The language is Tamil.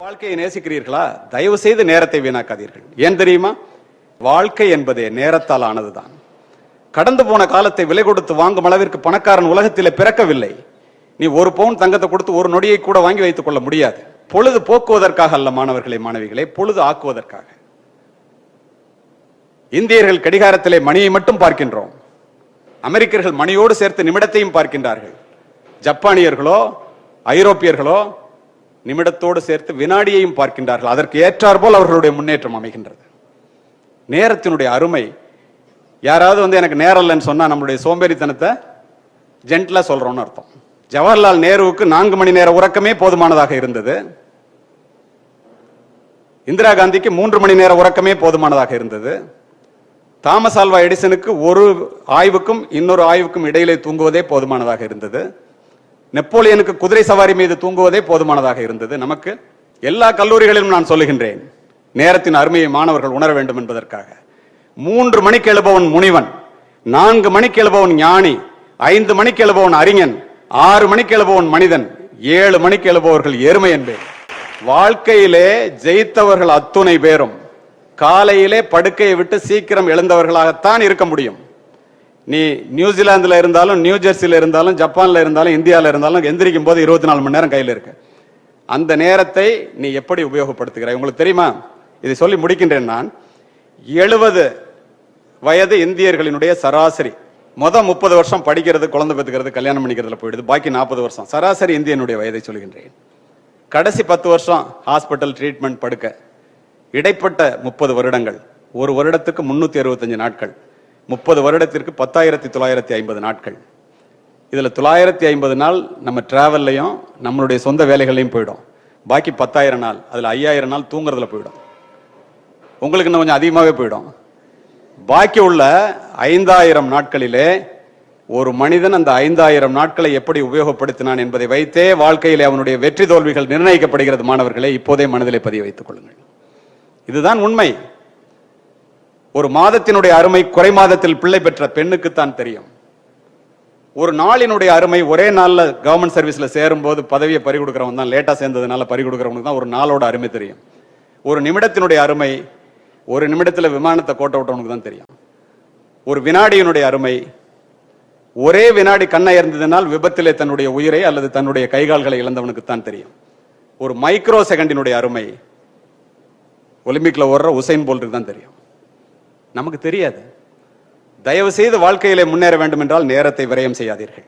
வாழ்க்கையை நேசிக்கிறீர்களா? தயவு செய்து நேரத்தை வீணாக்காதீர்கள். ஏன் தெரியுமா? வாழ்க்கை என்பதே நேரத்தால் ஆனதுதான். கடந்து போன காலத்தை விலை கொடுத்து வாங்கும் அளவிற்கு பணக்காரன் உலகத்திலே பிறக்கவில்லை. நீ ஒரு பவுன் தங்கத்தை கொடுத்து ஒரு நொடியை கூட வாங்கி வைத்துக் கொள்ள முடியாது. பொழுது போக்குவதற்காக அல்ல மாணவர்களே, மாணவிகளே, பொழுது ஆக்குவதற்காக. இந்தியர்கள் கடிகாரத்திலே மணியை மட்டும் பார்க்கின்றோம். அமெரிக்கர்கள் மணியோடு சேர்த்து நிமிடத்தையும் பார்க்கின்றார்கள். ஜப்பானியர்களோ ஐரோப்பியர்களோ நிமிடத்தோடு சேர்த்து வினாடியையும் பார்க்கின்றார்கள். அதற்கு ஏற்றாற்போல் அவர்களுடைய முன்னேற்றம் அமைகின்றது. நேரத்தினுடைய அருமை. யாராவது எனக்கு நேரம் இல்லைன்னு சொன்னா நம்மளுடைய சோம்பேறித்தனத்தை ஜென்ட்லா சொல்றோம்னு அர்த்தம். ஜவஹர்லால் நேருவுக்கு 4 மணி நேர உறக்கமே போதுமானதாக இருந்தது. இந்திரா காந்திக்கு 3 மணி நேர உறக்கமே போதுமானதாக இருந்தது. தாமஸ் ஆல்வா எடிசனுக்கு ஒரு ஆய்வுக்கும் இன்னொரு ஆய்வுக்கும் இடையிலே தூங்குவதே போதுமானதாக இருந்தது. நெப்போலியனுக்கு குதிரை சவாரி மீது தூங்குவதே போதுமானதாக இருந்தது. நமக்கு எல்லா கல்லூரிகளிலும் நான் சொல்லுகின்றேன், நேரத்தின் அருமையை மாணவர்கள் உணர வேண்டும் என்பதற்காக. 3 மணிக்கு எழுபவன் முனிவன், 4 மணிக்கு எழுபவன் ஞானி, 5 மணிக்கு எழுபவன் அறிஞன், 6 மணிக்கு எழுபவன் மனிதன், 7 மணிக்கு எழுபவர்கள் எருமை என்பேன். வாழ்க்கையிலே ஜெயித்தவர்கள் அத்துணை பேரும் காலையிலே படுக்கையை விட்டு சீக்கிரம் எழுந்தவர்களாகத்தான் இருக்க முடியும். நீ நியூசிலாந்துல இருந்தாலும், நியூ ஜெர்சில இருந்தாலும், ஜப்பான்ல இருந்தாலும், இந்தியாவில் இருந்தாலும் எந்திரிக்கும் போது 24 மணி நேரம் கையில் இருக்கு. அந்த நேரத்தை நீ எப்படி உபயோகப்படுத்துகிறாய்? உங்களுக்கு தெரியுமா? இதை சொல்லி முடிக்கின்றேன் நான். 70 வயது இந்தியர்களினுடைய சராசரி. 30 வருஷம் படிக்கிறது, குழந்தை பெற்றுக்கிறது, கல்யாணம் பண்ணிக்கிறதுல போயிடுது. பாக்கி 40 வருஷம் சராசரி இந்தியனுடைய வயதை சொல்கின்றேன். கடைசி 10 வருஷம் ஹாஸ்பிட்டல் ட்ரீட்மெண்ட் படுக்க. இடைப்பட்ட 30 வருடங்கள், ஒரு வருடத்துக்கு 365 நாட்கள், 30 வருடத்திற்கு 10,950 நாட்கள். இதுல 950 நாள் நம்ம டிராவல்லையும் நம்மளுடைய சொந்த வேலைகளையும் போயிடும். பாக்கி 10,000 நாள், அதுல 5,000 நாள் தூங்குறதுல போயிடும். உங்களுக்கு இன்னும் கொஞ்சம் அதிகமாகவே போயிடும். பாக்கி உள்ள 5,000 நாட்களிலே ஒரு மனிதன் அந்த 5,000 நாட்களை எப்படி உபயோகப்படுத்தினான் என்பதை வைத்தே வாழ்க்கையிலே அவனுடைய வெற்றி தோல்விகள் நிர்ணயிக்கப்படுகிறது. மாணவர்களே, இப்போதே மனதிலே பதிய வைத்துக் கொள்ளுங்கள். இதுதான் உண்மை. ஒரு மாதத்தினுடைய அருமை குறை மாதத்தில் பிள்ளை பெற்ற பெண்ணுக்குத்தான் தெரியும். ஒரு நாளினுடைய அருமை ஒரே நாள்ல கவர்மெண்ட் சர்வீஸ்ல சேரும் போது பதவியை பறி கொடுக்கிறவன் தான், லேட்டா சேர்ந்ததுனால பறி கொடுக்கிறவனுக்கு தான் ஒரு நாளோட அருமை தெரியும். ஒரு நிமிடத்தினுடைய அருமை ஒரு நிமிடத்துல விமானத்தை கோட்ட விட்டவனுக்கு தான் தெரியும். ஒரு வினாடியினுடைய அருமை, ஒரே வினாடி கண்ணை இருந்ததுனால் விபத்திலே தன்னுடைய உயிரை அல்லது தன்னுடைய கைகால்களை இழந்தவனுக்கு தான் தெரியும். ஒரு மைக்ரோ செகண்டினுடைய அருமை ஒலிம்பிக்ல ஓடுற உசைன் போல்ட்டுக்கு தான் தெரியும். நமக்கு தெரியாது. தயவு செய்து வாழ்க்கையிலே முன்னேற வேண்டும் என்றால் நேரத்தை விரயம் செய்யாதீர்கள்.